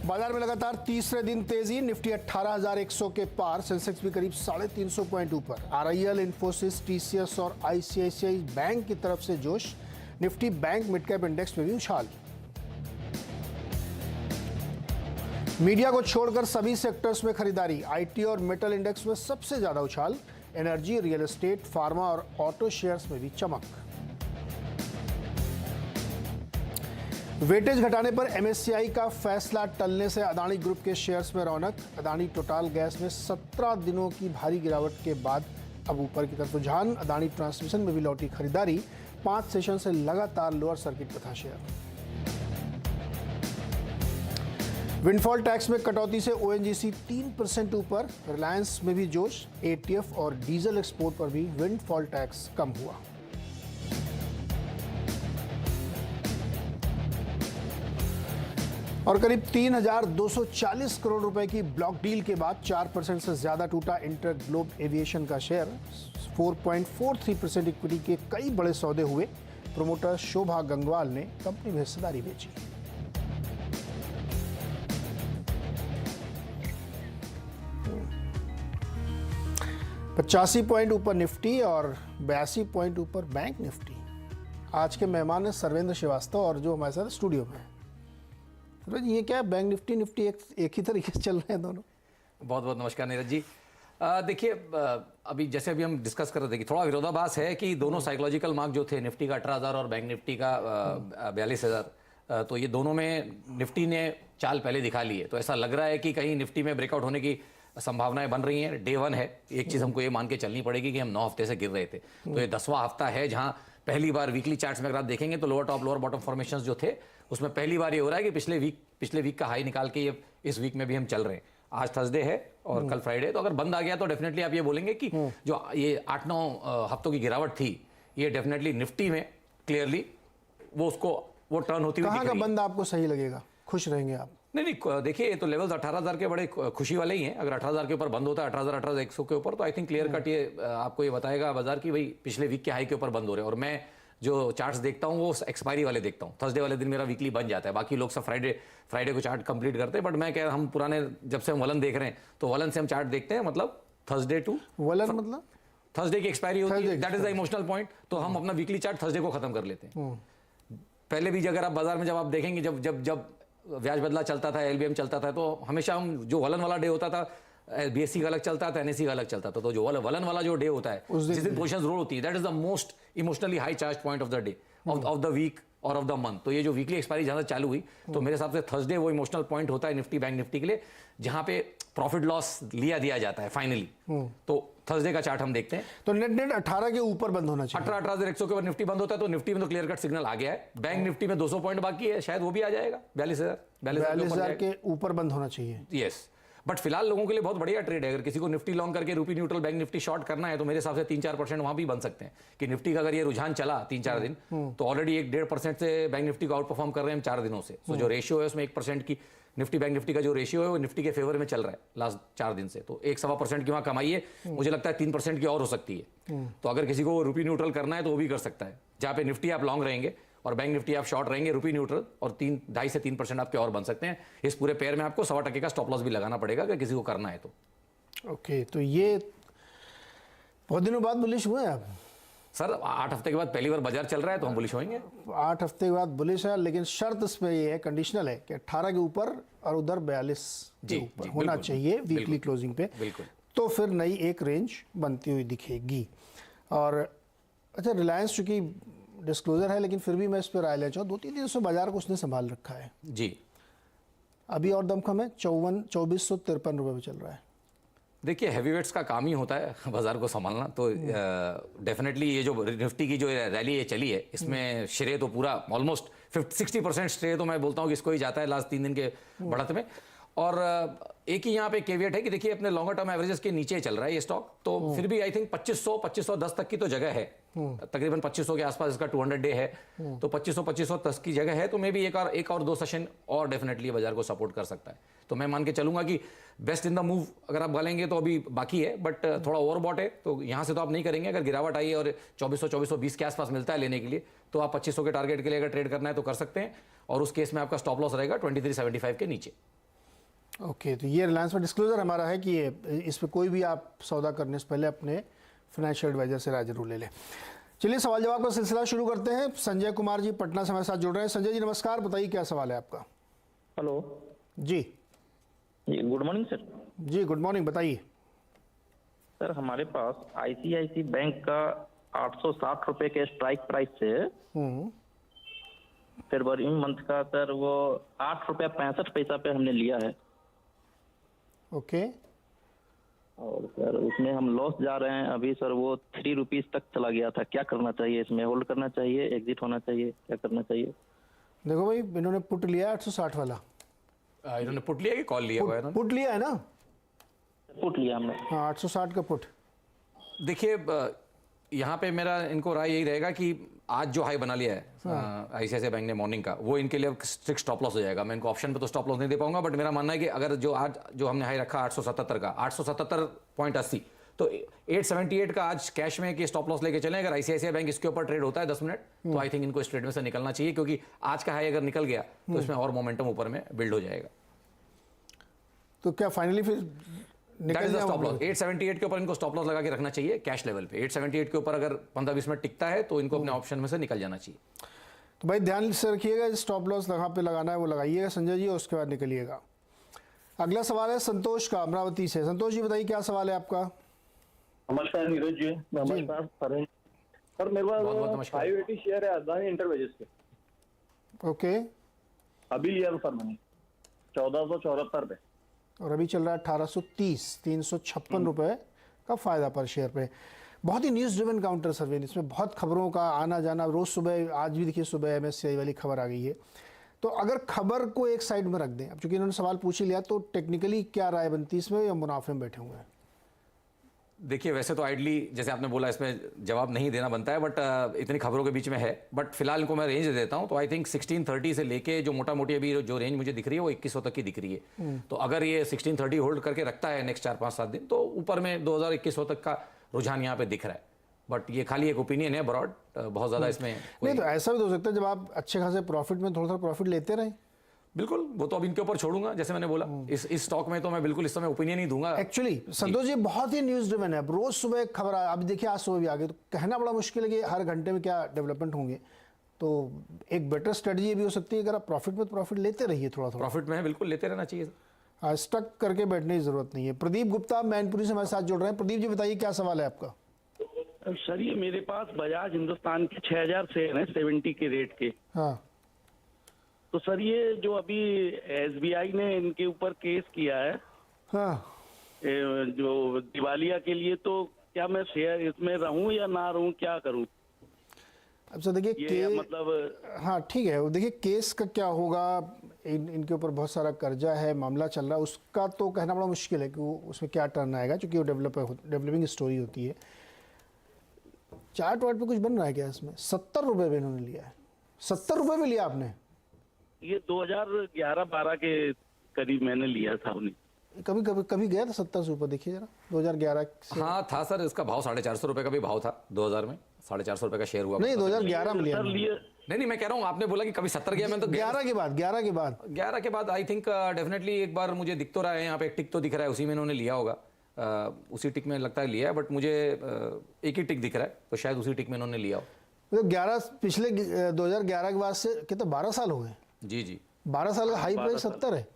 बाजार में लगातार तीसरे दिन तेजी, निफ्टी 18,100 के पार, सेंसेक्स भी करीब 350 पॉइंट ऊपर। आरआईएल, इन्फोसिस, टीसीएस और आईसीआईसीआई बैंक की तरफ से जोश। Nifty bank mid cap index में भी उछाल। मीडिया को छोड़कर सभी सेक्टर्स में खरीदारी। आईटी और मेटल इंडेक्स में सबसे ज्यादा उछाल। एनर्जी, रियल एस्टेट, फार्मा और ऑटो शेयर्स में भी चमक। वेटेज घटाने पर एमएससीआई का फैसला टलने से अदानी ग्रुप के शेयर्स में रौनक। अदानी टोटल गैस में 17 दिनों की भारी गिरावट के बाद अब ऊपर की तरफ रुझान। अदानी ट्रांसमिशन में भी लौटी खरीदारी। 5 सेशन से लगातार लोअर सर्किट पर था शेयर। विंडफॉल टैक्स में कटौती से ओएनजीसी 3% ऊपर। रिलायंस में भी जोश। एटीएफ और डीजल एक्सपोर्ट पर भी विंडफॉल टैक्स कम हुआ। और करीब 3,240 करोड़ रुपए की ब्लॉक डील के बाद 4% से ज्यादा टूटा इंटर ग्लोब एविएशन का शेयर। 4.43% इक्विटी के कई बड़े सौदे हुए। प्रोमोटर शोभा गंगवाल ने कंपनी में हिस्सेदारी बेची। पचासी पॉइंट ऊपर निफ्टी और 82 पॉइंट ऊपर बैंक निफ्टी। आज के मेहमान है सर्वेंद्र श्रीवास्तव और जो हमारे साथ स्टूडियो में है। ये क्या बैंक निफ्टी निफ्टी एक ही तरीके से चल रहे हैं दोनों? बहुत बहुत नमस्कार नीरज जी। देखिए अभी जैसे अभी हम डिस्कस कर रहे थे कि थोड़ा विरोधाभास है कि दोनों साइकोलॉजिकल मार्क जो थे, निफ्टी का 18,000 और बैंक निफ्टी का 42,000, तो ये दोनों में निफ्टी ने चाल पहले दिखा ली है। तो ऐसा लग रहा है कि कहीं निफ्टी में ब्रेकआउट होने की संभावनाएं बन रही हैं। डे 1 है, एक चीज़ हमको ये मान के चलनी पड़ेगी कि हम 9 हफ्ते से गिर रहे थे, तो ये 10वां हफ्ता है जहां पहली बार वीकली चार्ट्स में अगर आप देखेंगे तो lower top lower bottom formations जो थे उसमें पहली बार ये हो रहा है कि पिछले वीक का हाई निकाल के ये इस वीक में भी हम चल रहे हैं। आज थर्सडे है और कल फ्राइडे, तो अगर बंद आ गया तो डेफिनेटली आप ये बोलेंगे कि जो ये 8-9 हफ्तों की गिरावट थी ये डेफिनेटली निफ्टी में क्लियरली वो टर्न होती हुई। कहाँ का बंद आपको सही लगेगा? खुश रहेंगे आप? नहीं, देखिए ये तो लेवल्स 18,000 के बड़े खुशी वाले ही हैं। अगर 18,000 के ऊपर बंद होता है, 18,100 के ऊपर, तो आई थिंक क्लियर कट ये आपको ये बताएगा बाजार की भाई पिछले वीक के हाई के ऊपर बंद हो रहे हैं। और मैं जो चार्ट्स देखता हूँ वो एक्सपायरी वाले देखता हूँ। थर्सडे वाले दिन मेरा वीकली बन जाता है, बाकी लोग सब फ्राइडे को चार्ट कंप्लीट करते हैं। बट मैं कह हम पुराने जब से हम वलन देख रहे हैं तो वलन से हम चार्ट देखते हैं, मतलब थर्सडे टू वलन, मतलब थर्सडे की एक्सपायरी होती है, that is the emotional point. तो हम अपना वीकली चार्ट थर्सडे को खत्म कर लेते हैं। पहले भी अगर आप बाजार में जब आप देखेंगे जब ब्याज बदला चलता था, एलबीएम चलता था, तो हमेशा हम जो वलन वाला डे होता था, बीएससी का अलग चलता था, एनएससी का अलग चलता था, तो जो वलन वाला जो डे होता है जिस दिन पोजीशंस रोल होती है, that is the most emotionally high charge point of the day of the week और ऑफ द मंथ। तो ये जो वीकली एक्सपायरी जहां से चालू हुई, तो मेरे हिसाब से थर्सडे वो इमोशनल पॉइंट होता है निफ्टी बैंक निफ्टी के लिए, जहां पे प्रॉफिट लॉस दिया जाता है फाइनली। तो थर्सडे का चार्ट हम देखते हैं तो नेट 18 के ऊपर बंद होना चाहिए। 18,100 के ऊपर निफ्टी बंद होता है तो निफ्टी में तो क्लियर कट सिग्नल आ गया है। बैंक निफ्टी में 200 पॉइंट बाकी है, शायद वो भी आ जाएगा 42,000 के ऊपर बंद होना चाहिए। यस, बट फिलहाल लोगों के लिए बहुत बढ़िया ट्रेड है। अगर किसी को निफ्टी लॉन्ग करके रूपी न्यूट्रल बैंक निफ्टी शॉर्ट करना है तो मेरे हिसाब से 3-4% वहां भी बन सकते हैं कि निफ्टी का अगर ये रुझान चला 3-4 दिन, तो ऑलरेडी 1-1.5% से बैंक निफ्टी को आउट परफॉर्म कर रहे हैं हम 4 दिनों से। तो जो रेशियो है उसमें 1% की निफ्टी बैंक निफ्टी का जो रेशियो है वो निफ्टी के फेवर में चल रहा है लास्ट 4 दिन से। तो 1-1.25% की वहां कमाई है, मुझे लगता है 3% की और हो सकती है। तो अगर किसी को रूपी न्यूट्रल करना है तो वो भी कर सकता है, जहां पे निफ्टी आप लॉन्ग रहेंगे और बैंक निफ्टी आप शॉर्ट रहेंगे रूपी न्यूट्रल, और 2.5 से 3% आपके और बन सकते हैं। इस पूरे पेयर में आपको 1.25% का स्टॉप लॉस भी लगाना पड़ेगा अगर किसी को करना है तो। ओके, तो ये बहुत दिनों बाद बुलिश हुए आप सर। 8 हफ्ते के बाद पहली बार बाजार चल रहा है तो हम बुलिश होंगे। 8 हफ्ते के बाद बुलिश है, लेकिन शर्त इस पे ये है, कंडीशनल है कि 18 के ऊपर और उधर 42 के ऊपर होना चाहिए वीकली क्लोजिंग पे। बिल्कुल, तो फिर नई एक रेंज बनती हुई दिखेगी। और अच्छा, रिलायंस चूंकि डिस्क्लोजर है लेकिन फिर भी मैं इस पर राय लेना चाहूँ। 2-3 दिन से बाजार को उसने संभाल रखा है जी। अभी और दमखम है 2453 रुपये में चल रहा है। देखिए हैवीवेट्स का काम ही होता है बाजार को संभालना, तो डेफिनेटली ये जो निफ्टी की जो रैली ये चली है इसमें श्रेय तो पूरा ऑलमोस्ट 60% श्रेय तो मैं बोलता हूँ कि इसको ही जाता है लास्ट 3 दिन के बढ़त में। और एक ही यहाँ पे केवियट है कि देखिए अपने लॉन्गर टर्म एवरेजेस के नीचे चल रहा है ये स्टॉक, तो फिर भी आई थिंक 2510 तक की तो जगह है, तकरीबन 2500 के आसपास इसका 200 डे है, तो 2510 की जगह है। तो मे भी एक और 2 सेशन और डेफिनेटली बाजार को सपोर्ट कर सकता है। तो मैं मान के चलूंगा कि बेस्ट इन द मूव अगर आप बोलेंगे तो अभी बाकी है, बट थोड़ा ओवरबॉट है, तो यहाँ से तो आप नहीं करेंगे। अगर गिरावट आई है और 2420 के आसपास मिलता है लेने के लिए, तो आप 2500 के टारगेट के लिए अगर ट्रेड करना है तो कर सकते हैं, और उस केस में आपका स्टॉप लॉस रहेगा 2375 के नीचे। ओके, तो ये रिलायंस में डिस्क्लोजर हमारा है कि ये इस पे कोई भी आप सौदा करने से पहले अपने फाइनेंशियल एडवाइजर से राय जरूर ले लें। चलिए सवाल जवाब का सिलसिला शुरू करते हैं। संजय कुमार जी पटना से हमारे साथ जुड़ रहे हैं। संजय जी नमस्कार, बताइए क्या सवाल है आपका। हेलो जी जी, गुड मॉर्निंग सर। जी गुड मॉर्निंग, बताइए। सर हमारे पास आईसीआईसी बैंक का 860 रुपए के स्ट्राइक प्राइस से फरवरी मंथ का सर वो 8 रुपया 65 पैसा पे हमने लिया है, ओके, और सर उसमें हम लॉस जा रहे हैं अभी सर। वो 3 रुपीज तक चला गया था, क्या करना चाहिए? इसमें होल्ड करना चाहिए, एग्जिट होना चाहिए, क्या करना चाहिए? देखो भाई, इन्होंने पुट लिया 860 वाला। इन्होंने पुट लिया कि कॉल लिया हुआ है इन्होंने? पुट लिया है ना? पुट लिया हमने। हाँ, 860 का पुट। देखिए यहाँ पे मेरा इनको राय यही रहेगा कि आज जो हाई बना लिया है आईसीआईसीआई बैंक ने मॉर्निंग का, वो इनके लिए स्ट्रिक्ट स्टॉप लॉस हो जाएगा। मैं इनको ऑप्शन पे तो स्टॉप लॉस नहीं दे पाऊंगा, बट मेरा मानना है कि अगर जो आज जो हमने हाई रखा 877 का 877.80, तो 878 का आज कैश में कि स्टॉप लॉस लेके चलें। अगर आईसीआईसीआई बैंक इसके ऊपर ट्रेड होता है 10 मिनट, तो आई थिंक इनको इस ट्रेड में से निकलना चाहिए, क्योंकि आज का हाई अगर निकल गया तो इसमें और मोमेंटम ऊपर में बिल्ड हो जाएगा। तो क्या फाइनली फिर that is the stop loss. 878 के ऊपर इनको स्टॉप लॉस लगा के रखना चाहिए कैश लेवल पे। 878 के ऊपर अगर 15-20 मिनट टिकता है तो इनको अपने ऑप्शन में से निकल जाना चाहिए। तो भाई ध्यान से रखिएगा, स्टॉप लॉस कहाँ पे लगाना है वो लगाइएगा संजय जी, और उसके बाद निकलिएगा। अगला सवाल है संतोष का, अमरावती से। संतोष जी बताइए क्या सवाल है आपका। नमस्कार नीरज जी। नमस्कार सर मेरे बहुत पास नमस्कार। 580 शेयर है अदानी इंटरवेजेस के। ओके, अभी लिया था सर मैंने 1474 पे, और अभी चल रहा है 1830, 356 रुपए का फायदा पर शेयर पे। बहुत ही न्यूज़ ड्रिवन काउंटर सर्वे, इसमें बहुत खबरों का आना जाना। रोज़ सुबह, आज भी देखिए सुबह MSCI वाली खबर आ गई है। तो अगर खबर को एक साइड में रख दें, अब चूंकि इन्होंने सवाल पूछ ही लिया, तो टेक्निकली क्या राय बनती है इसमें, या मुनाफे में बैठे हुए हैं? देखिए वैसे तो आइडली जैसे आपने बोला इसमें जवाब नहीं देना बनता है, बट इतनी खबरों के बीच में है। बट फिलहाल इनको मैं रेंज दे देता हूं, तो आई थिंक 1630 से लेके जो मोटा मोटी अभी जो रेंज मुझे दिख रही है वो 2100 तक की दिख रही है। तो अगर ये 1630 होल्ड करके रखता है नेक्स्ट 4-5-7 दिन, तो ऊपर में 2000-2100 तक का रुझान यहाँ पे दिख रहा है। बट ये खाली एक ओपिनियन है ब्रॉड, बहुत ज़्यादा इसमें नहीं, तो ऐसा भी तो हो सकता है जब आप अच्छे खासे प्रॉफिट में थोड़ा सा प्रॉफिट लेते रहें। बिल्कुल, वो तो अब इनके ऊपर छोड़ूंगा। जैसे मैंने बोला इस स्टॉक में तो मैं बिल्कुल इस समय ओपिनियन ही दूंगा। एक्चुअली संतोष जी बहुत ही न्यूज़ ड्रिवन है, अब रोज सुबह खबर अभी देखिए आज सुबह भी आ गई, तो कहना बड़ा मुश्किल है कि हर घंटे में क्या डेवलपमेंट होंगे। तो एक बेटर स्ट्रेटजी ये भी हो सकती है, अगर आप प्रॉफिट में प्रॉफिट लेते रहिए, थोड़ा थोड़ा प्रॉफिट में है, बिल्कुल लेते रहना चाहिए। स्टक करके बैठने की जरूरत नहीं है। प्रदीप गुप्ता मैनपुरी से हमारे साथ जुड़ रहे हैं। प्रदीप जी बताइए क्या सवाल है आपका। सर ये मेरे पास बजाज हिंदुस्तान के 6000 शेयर हैं 70 के रेट के। हाँ, तो सर ये जो अभी SBI ने इनके ऊपर केस किया है हाँ, जो दिवालिया के लिए, तो क्या मैं शेयर इसमें रहूं या ना रहूं, क्या करूं? अब सर देखिए ये मतलब हाँ ठीक है, देखिए केस का क्या होगा, इनके ऊपर बहुत सारा कर्जा है, मामला चल रहा है, उसका तो कहना बड़ा मुश्किल है कि वो उसमें क्या टर्न आएगा, क्योंकि वो डेवलपिंग स्टोरी होती है। चार्ट वार्ट पे कुछ बन रहा है क्या इसमें? 70 रुपये में इन्होंने लिया है। 70 रुपये में लिया आपने? ये 2011-12 के करीब मैंने लिया था उन्हें। कभी गया था 70 से ऊपर? देखिए जरा 2011 से। हाँ था सर, इसका भाव 450 रुपए का भी भाव था 2000 में। 450 रुपए का शेयर हुआ। नहीं, 2011 में लिया सर लिए नहीं, मैं कह रहा हूँ आपने बोला कि कभी 70 गया, मैं तो 11 के बाद आई थिंक डेफिनेटली एक बार मुझे दिख तो रहा है यहाँ पे, एक टिक तो दिख रहा है, उसी में इन्होंने लिया होगा। उसी टिक में लगता है लिया है, बट मुझे एक ही टिक दिख रहा है, तो शायद उसी टिक में इन्होंने लिया हो। तो 11 पिछले 2011 के बाद से कितना 12 साल हो गए? जी 12 साल का हाई प्राइस 70 है।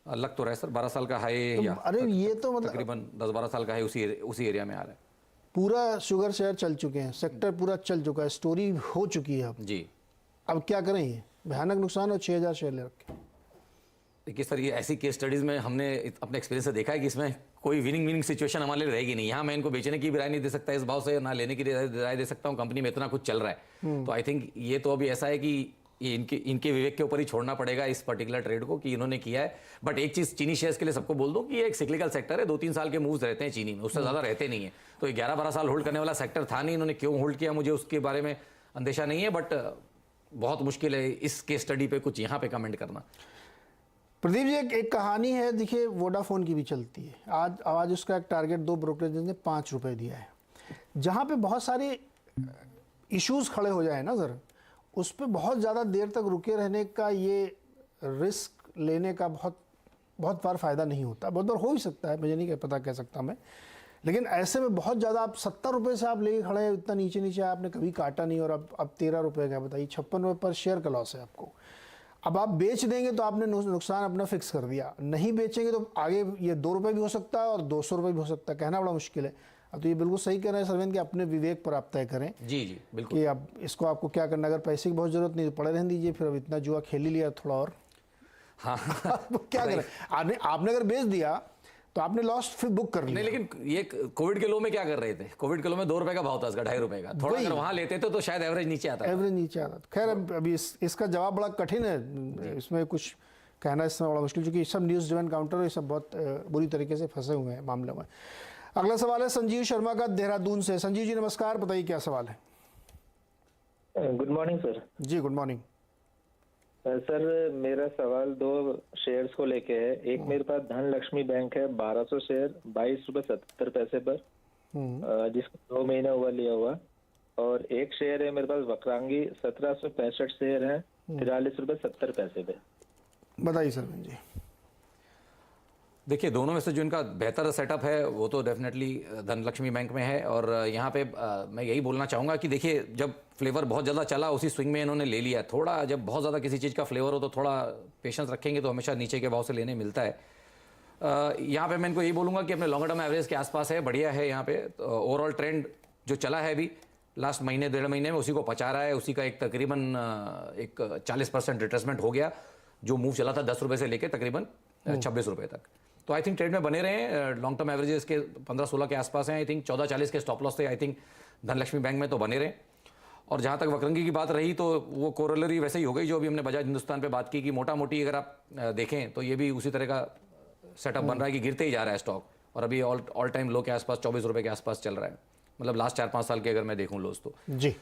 लग तो रहा है सर 12 साल का हाई, तो या अरे ये तो मतलब तकरीबन 10-12 साल का हाई उसी एरिया में आ रहा है। पूरा शुगर शेयर चल चुके हैं, सेक्टर पूरा चल चुका है, स्टोरी हो चुकी है। अब क्या करें? ये भयानक नुकसान, और 6000 शेयर ले रखे। देखिए सर, ये ऐसी केस स्टडीज में हमने अपने एक्सपीरियंस से देखा है कि इसमें कोई विनिंग सिचुएशन हमारे लिए रहेगी नहीं। यहाँ मैं इनको बेचने की भी राय नहीं दे सकता इस भाव से, ना लेने की राय दे सकता हूँ। कंपनी में इतना कुछ चल रहा है, तो आई थिंक ये तो अभी ऐसा है कि ये इनके विवेक के ऊपर ही छोड़ना पड़ेगा इस पर्टिकुलर ट्रेड को कि इन्होंने किया है। बट एक चीज चीनी शेयर्स के लिए सबको बोल दूं कि ये एक सिक्लिकल सेक्टर है, 2-3 साल के मूव्स रहते हैं चीनी में, उससे ज्यादा रहते नहीं है। तो 11-12 साल होल्ड करने वाला सेक्टर था नहीं, इन्होंने क्यों होल्ड किया मुझे उसके बारे में अंदेशा नहीं है, बट बहुत मुश्किल है इस केस स्टडी पे कुछ यहाँ पे कमेंट करना। प्रदीप जी एक कहानी है, देखिए वोडाफोन की भी चलती है। आज उसका एक टारगेट 2 ब्रोकरेज ने 5 रुपए दिया है। जहाँ पे बहुत सारे इश्यूज खड़े हो जाए ना सर, उस पर बहुत ज़्यादा देर तक रुके रहने का ये रिस्क लेने का बहुत बार फ़ायदा नहीं होता। बहुत बार हो भी सकता है, मुझे नहीं पता कह सकता मैं, लेकिन ऐसे में बहुत ज़्यादा आप 70 रुपये से आप लेके खड़े हैं, इतना नीचे नीचे आपने कभी काटा नहीं, और अब 13 रुपये का बताइए, 56 रुपये पर शेयर का लॉस है आपको। अब आप बेच देंगे तो आपने नुकसान अपना फिक्स कर दिया, नहीं बेचेंगे तो आगे ये 2 रुपये भी हो सकता है और 200 रुपये भी हो सकता है, कहना बड़ा मुश्किल है। अब तो ये बिल्कुल सही कह रहे हैं सरवेंद कि अपने विवेक पर आप तय करें जी जी बिल्कुल कि अब इसको आपको क्या करना। अगर पैसे की बहुत ज़रूरत नहीं तो पड़े रहने दीजिए, फिर अब इतना जुआ खेल ही लिया थोड़ा और हाँ अब क्या करें। आपने अगर बेच दिया तो आपने लॉस फिर बुक कर लिया। नहीं, लेकिन ये कोविड के लो में क्या कर रहे थे, कोविड के लो में 2 रुपए का भाव था इसका, 2.5 रुपए का, थोड़ा अगर वहां लेते तो शायद एवरेज नीचे आता। एवरेज नीचे आता। खैर अभी इसका जवाब बड़ा कठिन है, इसमें कुछ कहना इसमें बड़ा मुश्किल, क्योंकि सब न्यूज़ ड्रिवन काउंटर ये सब बहुत बुरी तरीके से फंसे हुए हैं मामले में। अगला सवाल है संजीव शर्मा का देहरादून से। संजीव जी नमस्कार, बताइए क्या सवाल है। Good morning sir. जी गुड मॉर्निंग। सर मेरा सवाल 2 शेयर्स को लेके है। एक मेरे पास धन लक्ष्मी बैंक है 1200 शेयर 22.70 पर, जिसको 2 महीना हुआ लिया हुआ, और एक शेयर है मेरे पास वक्रांगी 1765 शेयर है 43.70 पे। बताइए सरवेंद जी। देखिए दोनों में से जो इनका बेहतर सेटअप है वो तो डेफिनेटली धनलक्ष्मी बैंक में है। और यहाँ पे मैं यही बोलना चाहूँगा कि देखिए जब फ्लेवर बहुत ज़्यादा चला उसी स्विंग में इन्होंने ले लिया। थोड़ा जब बहुत ज़्यादा किसी चीज़ का फ्लेवर हो तो थोड़ा पेशेंस रखेंगे तो हमेशा नीचे के भाव से लेने मिलता है। यहाँ पे मैं इनको यही बोलूँगा कि अपने लॉन्गर टर्म एवरेज के आसपास है, बढ़िया है। यहाँ पे ओवरऑल ट्रेंड जो चला है अभी लास्ट महीने 1.5 महीने में उसी को पचा रहा है। उसी का एक तकरीबन एक 40% रिट्रेसमेंट हो गया। जो मूव चला था 10 रुपये से लेकर तकरीबन 26 रुपये तक। तो आई थिंक ट्रेड में बने रहे हैं। लॉन्ग टर्म एवरेजेस के 15-16 के आसपास हैं। आई थिंक 14-40 के स्टॉप लॉस थे आई थिंक धनलक्ष्मी बैंक में, तो बने रहे। और जहाँ तक वक्रंगी की बात रही तो वो कोरोलरी वैसे ही हो गई जो अभी हमने बजाज हिंदुस्तान पे बात की कि मोटा मोटी अगर आप देखें तो ये भी उसी तरह का सेटअप बन रहा है कि गिरते ही जा रहा है स्टॉक, और अभी ऑल टाइम लो के आसपास 24 रुपये के आसपास चल रहा है, मतलब लास्ट 4-5 साल के अगर मैं देखूँ लोस तो जी।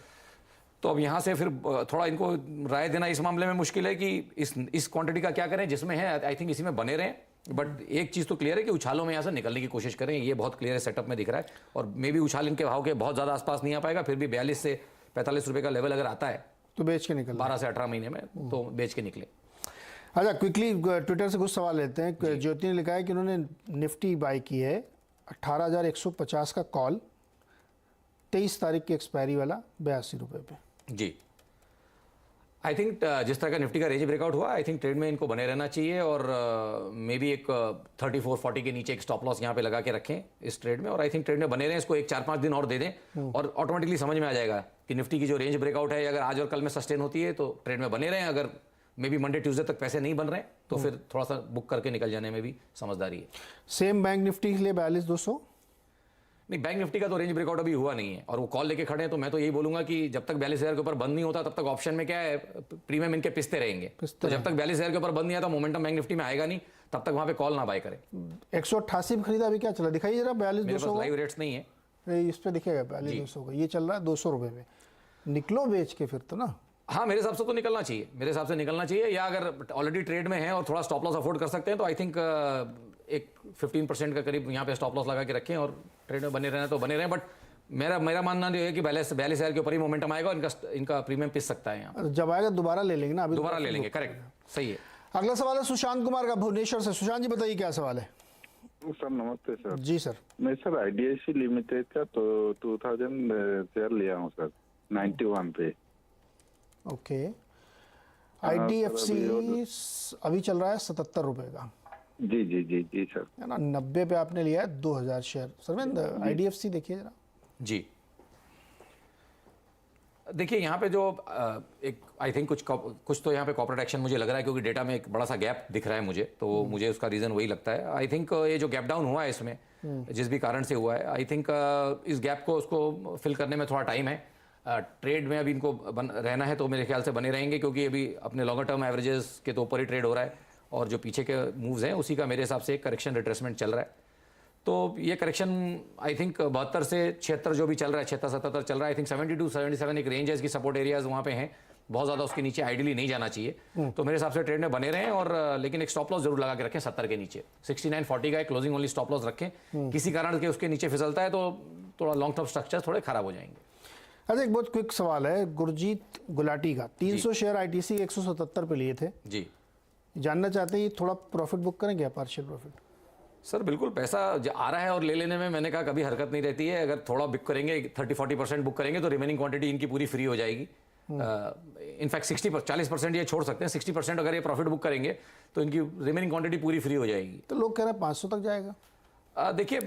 तो अब यहाँ से फिर थोड़ा इनको राय देना इस मामले में मुश्किल है कि इस क्वांटिटी का क्या करें जिसमें है। आई थिंक इसी में बने रहें, बट एक चीज़ तो क्लियर है कि उछालों में यहाँ से निकलने की कोशिश करें। ये बहुत क्लियर है, सेटअप में दिख रहा है। और मे भी उछाल इनके भाव के बहुत ज़्यादा आसपास नहीं आ पाएगा, फिर भी 42 से 45 रुपये का लेवल अगर आता है तो बेच के निकल 12 से 18 महीने में तो बेच के निकले। अच्छा क्विकली ट्विटर से कुछ सवाल लेते हैं। ज्योति ने लिखा है कि उन्होंने निफ्टी बाई की है 18,150 का कॉल, 23 तारीख की एक्सपायरी वाला 82 रुपये पे। जी आई थिंक जिस तरह का निफ्टी का रेंज ब्रेकआउट हुआ आई थिंक ट्रेड में इनको बने रहना चाहिए। और मे बी एक 34-40 के नीचे एक स्टॉप लॉस यहाँ पे लगा के रखें इस ट्रेड में। और आई थिंक ट्रेड में बने रहें, इसको 1-4-5 दिन और दे दें और ऑटोमेटिकली समझ में आ जाएगा कि निफ्टी की जो रेंज ब्रेकआउट है अगर आज और कल में सस्टेन होती है तो ट्रेड में बने रहें। अगर मे बी मंडे ट्यूसडे तक पैसे नहीं बन रहे तो फिर थोड़ा सा बुक करके निकल जाने में भी समझदारी है। सेम बैंक निफ्टी के लिए 42,200। नहीं, बैंक निफ्टी का तो रेंज ब्रेकआउट अभी हुआ नहीं है और वो कॉल लेके खड़े हैं, तो मैं तो यही बोलूंगा कि जब तक 42,000 के ऊपर बंद नहीं होता तब तक ऑप्शन में क्या है प्रीमियम इनके पिसते रहेंगे। तो जब तक 42,000 के ऊपर बंद नहीं आता मोमेंटम बैंक निफ्टी में आएगा नहीं, तब तक वहां पे कॉल ना बाय करें। 188 में खरीदा, अभी क्या चला दिखाइए जरा। 42,200 लाइव रेट्स नहीं है, इस पे दिखेगा 42,200 का, ये चल रहा है 200 रुपये में। निकलो बेच के फिर तो ना। हाँ मेरे हिसाब से तो निकलना चाहिए, मेरे हिसाब से निकलना चाहिए। या अगर ऑलरेडी ट्रेड में है और थोड़ा स्टॉप लॉस अफोर्ड कर सकते हैं तो आई थिंक एक 15% का करीब यहाँ पे स्टॉप लॉस लगा के रखें और ट्रेड में बने रहना तो बने रहें। बट मेरा मानना ये है कि 42,000 के ऊपर ही मोमेंटम आएगा और इनका प्रीमियम पिस सकता है। यहाँ जब आएगा दोबारा ले लेंगे ना, अभी दोबारा ले लेंगे। करेक्ट, सही है। अगला सवाल है सुशांत कुमार का भुवनेश्वर से। सुशांत जी बताइए क्या सवाल है। सर नमस्ते सर। जी सर। मैं सर आईडीएफसी लिमिटेड का तो 2000 शेयर लिया हूँ सर 91 पे। ओके। आईडीएफसी अभी चल रहा है 77 रुपये का। जी जी जी जी सर। है ना, 90 पे आपने लिया है 2,000 शेयर। सरवेंद आईडीएफसी देखिए जरा। जी देखिए यहाँ पे जो एक आई थिंक कुछ तो यहाँ पे कॉर्पोरेट एक्शन मुझे लग रहा है, क्योंकि डेटा में एक बड़ा सा गैप दिख रहा है मुझे, तो मुझे उसका रीज़न वही लगता है। आई थिंक ये जो गैप डाउन हुआ है इसमें जिस भी कारण से हुआ है, आई थिंक इस गैप को उसको फिल करने में थोड़ा टाइम है। ट्रेड में अभी इनको रहना है तो मेरे ख्याल से बने रहेंगे, क्योंकि अभी अपने लॉन्गर टर्म एवरेजेस के तो ऊपर ही ट्रेड हो रहा है और जो पीछे के मूव्स हैं उसी का मेरे हिसाब से एक करेक्शन रिट्रेसमेंट चल रहा है। तो ये करेक्शन आई थिंक 72 से 76 जो भी चल रहा है, 76-77 चल रहा है। आई थिंक 72-77 एक रेंज है, इसकी सपोर्ट एरियाज वहाँ पे हैं, बहुत ज़्यादा उसके नीचे आइडियली नहीं जाना चाहिए। तो मेरे हिसाब से ट्रेड में बने रहें और लेकिन एक स्टॉप लॉस जरूर लगा के रखें 70 के नीचे। 69.40 का एक क्लोजिंग ओनली स्टॉप लॉस रखें। किसी कारण के उसके नीचे फिसलता है तो थोड़ा लॉन्ग टर्म स्ट्रक्चर थोड़े खराब हो जाएंगे। अच्छा एक बहुत क्विक सवाल है गुरजीत गुलाटी का। 300 शेयर आईटीसी 177 पे लिए थे जी। जानना चाहते हैं ये थोड़ा प्रॉफिट बुक करेंगे, पार्शियल प्रॉफिट? सर बिल्कुल, पैसा आ रहा है और ले लेने में मैंने कहा कभी हरकत नहीं रहती है। अगर थोड़ा बुक करेंगे, 30-40% बुक करेंगे तो रिमेनिंग क्वांटिटी इनकी पूरी फ्री हो जाएगी। इनफैक्ट 40% ये छोड़ सकते हैं, 60% अगर ये प्रॉफिट बुक करेंगे तो इनकी रिमेनिंग क्वांटिटी पूरी फ्री हो जाएगी। तो लोग कह रहे हैं 500 तक जाएगा। देखिए,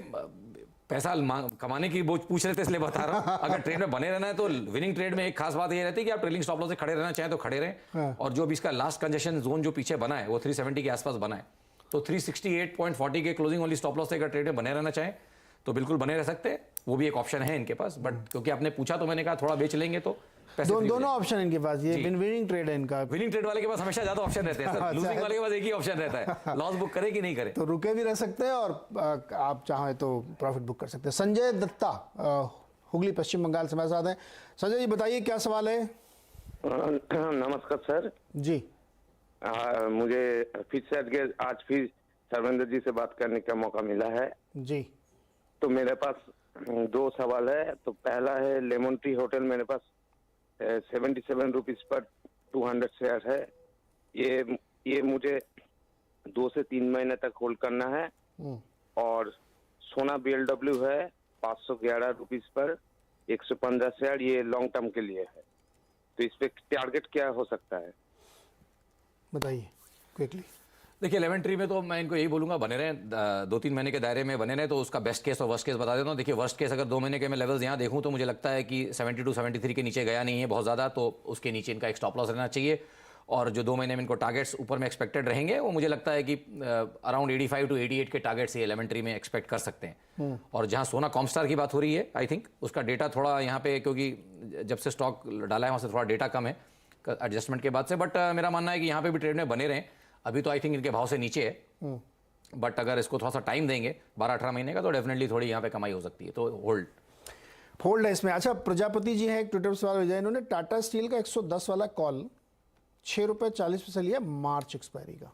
पैसा कमाने की वो पूछ रहे थे इसलिए बता रहा हूँ। अगर ट्रेड में बने रहना है तो विनिंग ट्रेड में एक खास बात ये रहती है कि आप ट्रेलिंग स्टॉप लॉस से खड़े रहना चाहें तो खड़े रहें। और जो भी इसका लास्ट कंजेशन जोन जो पीछे बना है वो 370 के आसपास बना है, तो 368.40 के क्लोजिंग ओनली स्टॉप लॉस से अगर ट्रेड में बने रहना चाहें तो बिल्कुल बने रह सकते हैं। वो भी एक ऑप्शन है इनके पास, बट क्योंकि आपने पूछा तो मैंने कहा थोड़ा बेच लेंगे तो पैसे free हो दोनों ऑप्शन इनके पास, ये विनिंग ट्रेड है इनका। विनिंग ट्रेड वाले के पास हमेशा ज्यादा ऑप्शन रहते हैं सर, लूजिंग वाले के पास एक ही ऑप्शन रहता है, लॉस बुक करे कि नहीं करे। तो रुके भी रह सकते हैं और आप चाहें तो प्रॉफिट बुक कर सकते हैं। संजय दत्ता हुगली पश्चिम बंगाल से हमारे साथ हैं। संजय जी बताइए क्या सवाल है? नमस्कार सर जी। मुझे फिर आज फिर सर्वेंद्र जी से बात करने का मौका मिला है जी। तो मेरे पास 2 सवाल है। तो पहला है लेमन ट्री होटल, मेरे पास 77 रुपीज पर 200 शेयर है। ये मुझे 2 से 3 महीने तक होल्ड करना है। और सोना BLW है 511 रुपीज पर 115 शेयर, ये लॉन्ग टर्म के लिए है। तो इस पे टारगेट क्या हो सकता है, बताइए क्विकली। देखिए, लेमन ट्री में तो मैं इनको यही बोलूंगा बने रहें, 2-3 महीने के दायरे में बने रहें। तो उसका बेस्ट केस और वर्स्ट केस बता देता हूँ। देखिए, वर्स्ट केस अगर 2 महीने के मैं लेवल्स यहाँ देखूँ तो मुझे लगता है कि 72-73 के नीचे गया नहीं है बहुत ज़्यादा, तो उसके नीचे इनका एक स्टॉप लॉस रहना चाहिए। और जो 2 महीने में इनको टारगेट्स ऊपर में एक्सपेक्टेड रहेंगे वो मुझे लगता है कि अराउंड 85 to 88 के टारगेट्स ये लेमन ट्री में एक्सपेक्ट कर सकते हैं। और जहाँ सोना कॉमस्टार की बात हो रही है, आई थिंक उसका डेटा थोड़ा यहाँ पे, क्योंकि जब से स्टॉक डाला है वहाँ से थोड़ा डेटा कम है एडजस्टमेंट के बाद से, बट मेरा मानना है कि यहाँ पे भी ट्रेड में बने रहें। अभी तो आई थिंक इनके भाव से नीचे है, बट अगर इसको थोड़ा सा टाइम देंगे 12-18 महीने का तो डेफिनेटली थोड़ी यहाँ पे कमाई हो सकती है, तो होल्ड है इसमें। अच्छा, प्रजापति जी हैं, एक ट्विटर पर सवाल भेजा इन्होंने। टाटा स्टील का 110 वाला कॉल 6 रुपये 40 पैसे लिया मार्च एक्सपायरी का,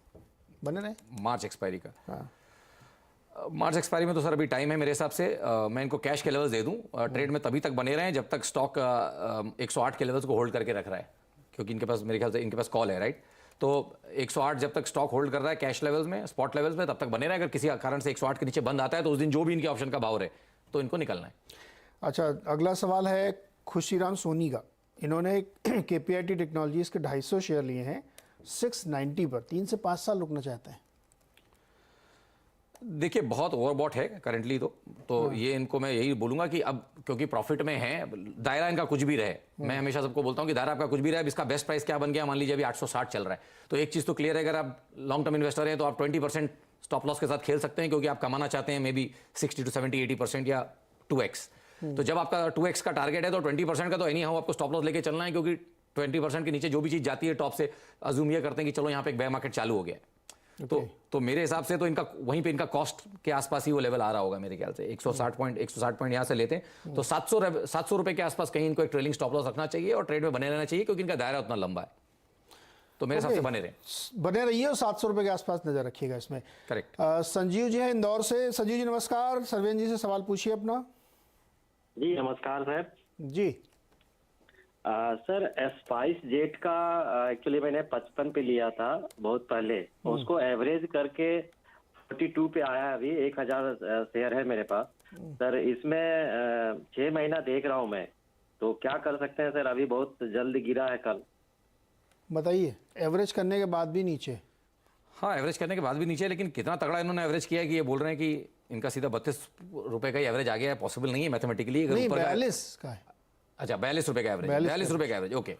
बने रहे? मार्च एक्सपायरी का? हाँ। मार्च एक्सपायरी में तो सर अभी टाइम है मेरे हिसाब से। मैं इनको कैश के लेवल्स दे दूं, ट्रेड में तभी तक बने रहें जब तक स्टॉक 108 के लेवल्स को होल्ड करके रख रहा है, क्योंकि इनके पास मेरे ख्याल से इनके पास कॉल है, राइट? तो 108 जब तक स्टॉक होल्ड कर रहा है कैश लेवल्स में, स्पॉट लेवल्स में, तब तक बने रहे। अगर किसी कारण से 108 के नीचे बंद आता है तो उस दिन जो भी इनके ऑप्शन का भाव रहे तो इनको निकलना है। अच्छा, अगला सवाल है खुशीराम सोनी का। इन्होंने KPIT टेक्नोलॉजीज के 250 शेयर लिए हैं 690 पर, 3 से 5 साल रुकना चाहते हैं। देखिए, बहुत ओवरबॉट है करंटली तो ये इनको मैं यही बोलूंगा कि अब क्योंकि प्रॉफिट में है, दायरा इनका कुछ भी रहे, मैं हमेशा सबको बोलता हूं कि दायरा आपका कुछ भी रहे, अब इसका बेस्ट प्राइस क्या बन गया, मान लीजिए अभी 860 चल रहा है, तो एक चीज तो क्लियर है, अगर आप लॉन्ग टर्म इन्वेस्टर हैं तो आप 20% स्टॉप लॉस के साथ खेल सकते हैं, क्योंकि आप कमाना चाहते हैं मे बी 60 to 70-80% या 2x। तो जब आपका 2x का टारगेट है तो 20% का तो एनी हाउ आपको स्टॉप लॉस लेके चलना है, क्योंकि 20% के नीचे जो भी चीज जाती है टॉप से, अज्यूम ये करते हैं कि चलो यहाँ पे एक बेयर मार्केट चालू हो गया है। तो मेरे हिसाब से तो इनका वहीं पे इनका कॉस्ट के आसपास ही वो लेवल आ रहा होगा मेरे ख्याल से। 160 पॉइंट यहाँ से लेते हैं तो 700 रुपए के आसपास कहीं इनको एक ट्रेलिंग स्टॉप लॉस रखना चाहिए और ट्रेड में बने रहना चाहिए, क्योंकि इनका दायरा उतना लंबा है। तो मेरे हिसाब से बने रहिए और 700 रुपए के आसपास नजर रखिएगा इसमें। करेक्ट। संजीव जी हैं इंदौर से। संजीव जी नमस्कार, सरवेन जी से सवाल पूछिए अपना। जी नमस्कार सर। जी सर स्पाइस जेट का एक्चुअली मैंने 55 पे लिया था बहुत पहले, उसको एवरेज करके 42 पे आया है, अभी 1000 शेयर है मेरे पास सर। इसमें 6 महीना देख रहा हूँ मैं, तो क्या कर सकते हैं सर? अभी बहुत जल्द गिरा है कल। बताइए, एवरेज करने के बाद भी नीचे? हाँ, एवरेज करने के बाद भी नीचे, लेकिन कितना तगड़ा इन्होंने एवरेज किया है कि ये बोल रहे हैं कि इनका सीधा 32 रुपए का ही एवरेज आ गया है। पॉसिबल नहीं है मैथमेटिकली। नहीं, 42 का है। अच्छा, 42 रुपए का एवरेज, 42 रुपए का एवरेज, ओके।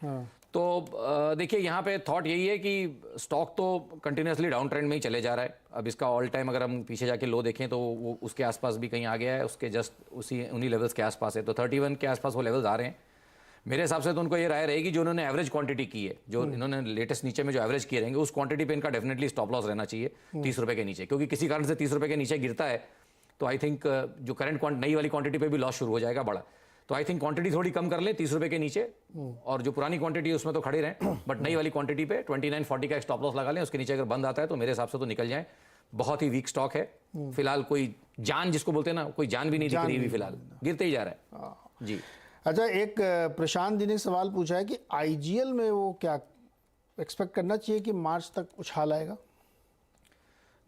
तो देखिए, यहाँ पे थॉट यही है कि स्टॉक तो कंटिन्यूसली डाउन ट्रेंड में ही चले जा रहा है। अब इसका ऑल टाइम अगर हम पीछे जाके लो देखें तो वो उसके आसपास भी कहीं आ गया है, उसके जस्ट उन्हीं लेवल्स के आसपास है, तो 31 के आसपास वो लेवल्स आ रहे हैं। मेरे हिसाब से तो उनको ये राय रहेगी जो उन्होंने एवरेज क्वांटिटी की है, जो इन्होंने लेटेस्ट नीचे में जो एवरेज किए रहेंगे, उस क्वांटिटी पे इनका डेफिनेटली स्टॉप लॉस रहना चाहिए 30 रुपए के नीचे, क्योंकि किसी कारण से 30 रुपए के नीचे गिरता है तो आई थिंक जो करंट नई वाली क्वांटिटी पे भी लॉस शुरू हो जाएगा बड़ा। तो आई थिंक क्वांटिटी थोड़ी कम कर लें 30 रुपए के नीचे, और जो पुरानी क्वांटिटी है उसमें तो खड़े रहें, बट नई वाली क्वांटिटी पे 2940 का स्टॉप लॉस लगा लें। उसके नीचे अगर बंद आता है तो मेरे हिसाब से तो निकल जाए। बहुत ही वीक स्टॉक है फिलहाल, कोई जान जिसको बोलते हैं ना, कोई जान भी नहीं दिख रही है फिलहाल, गिरते ही जा रहा है जी। अच्छा, एक प्रशांत जी ने सवाल पूछा है कि IGL में वो क्या एक्सपेक्ट करना चाहिए कि मार्च तक उछाल आएगा?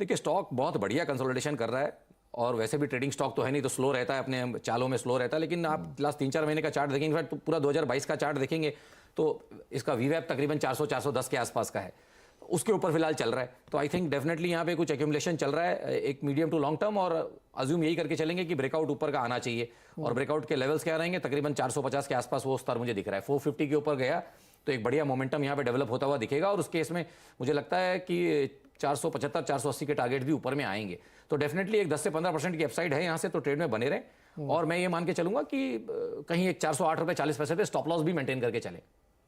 देखिए स्टॉक बहुत बढ़िया कंसोलिडेशन कर रहा है और वैसे भी ट्रेडिंग स्टॉक तो है नहीं, तो स्लो रहता है, अपने चालों में स्लो रहता है। लेकिन आप लास्ट 3-4 महीने का चार्ट देखेंगे, फिर पूरा 2022 का चार्ट देखेंगे तो इसका वीवैप तकरीबन 400-410 के आसपास का है, उसके ऊपर फिलहाल चल रहा है। तो आई थिंक डेफिनेटली यहाँ पे कुछ एक्यूमुलेशन चल रहा है एक मीडियम टू लॉन्ग टर्म, और अज्यूम यही करके चलेंगे कि ब्रेकआउट ऊपर का आना चाहिए। और ब्रेकआउट के लेवल्स क्या रहेंगे, तकरीबन 450 के आसपास वो स्तर मुझे दिख रहा है। 450 के ऊपर गया तो एक बढ़िया मोमेंटम यहाँ पे डेवलप होता हुआ दिखेगा, और उस केस में मुझे लगता है कि 475-480 के टारगेट भी ऊपर में आएंगे। तो डेफिनेटली एक 10 से 15% की अपसाइड है यहाँ से, तो ट्रेड में बने रहें। और मैं ये मान के चलूंगा कि कहीं एक 408 रुपये 40 पैसे पे स्टॉप लॉस भी मेंटेन करके चले।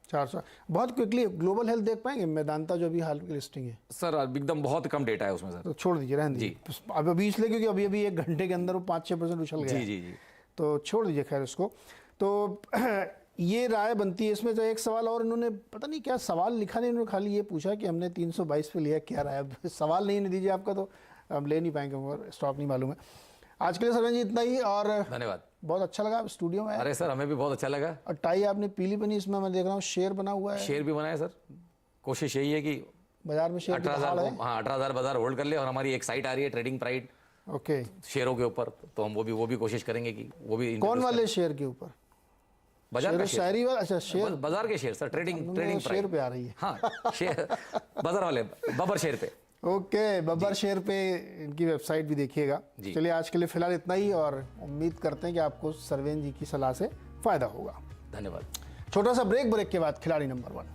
400 बहुत क्विकली ग्लोबल हेल्थ देख पाएंगे, मेदांता जो अभी हाल की लिस्टिंग है सर एकदम बहुत कम डेटा है उसमें सर, तो छोड़ दीजिए, रहने दीजिए अभी इसलिए क्योंकि अभी अभी 1 घंटे के अंदर वो 5-6% उछल गया। जी, तो छोड़ दीजिए खैर इसको। तो ये राय बनती है इसमें। तो एक सवाल और, इन्होंने पता नहीं क्या सवाल लिखा नहीं, इन्होंने खाली ये पूछा कि हमने 322 पे लिया, क्या राय। अब सवाल नहीं दीजिए आपका तो हम ले नहीं पाएंगे, और स्टॉक नहीं मालूम है। आज के लिए सरवन जी इतना ही, और धन्यवाद। बहुत अच्छा लगा स्टूडियो में। अरे सर हमें भी बहुत अच्छा लगा। और टाई आपने पीली बनी, इसमें मैं देख रहा हूँ शेयर बना हुआ है। शेयर भी बना है सर, कोशिश यही है कि बाजार में शेयर 18,000 हाँ 18,000 बाजार होल्ड कर ले। और हमारी एक साइट आ रही है ट्रेडिंग प्राइड, ओके, शेयरों के ऊपर, तो हम वो भी कोशिश करेंगे कि वो भी। कौन वाले शेयर के ऊपर? बाजार का शहरी वाला? अच्छा शेयर, बाजार के शेयर सर, ट्रेडिंग शेयर पे आ रही है। हाँ शेयर बाजार वाले बबर शेयर पे। ओके, बब्बर शेयर पे इनकी वेबसाइट भी देखिएगा। चलिए आज के लिए फिलहाल इतना ही, और उम्मीद करते हैं कि आपको सरवेन जी की सलाह से फायदा होगा। धन्यवाद। छोटा सा ब्रेक के बाद खिलाड़ी नंबर 1।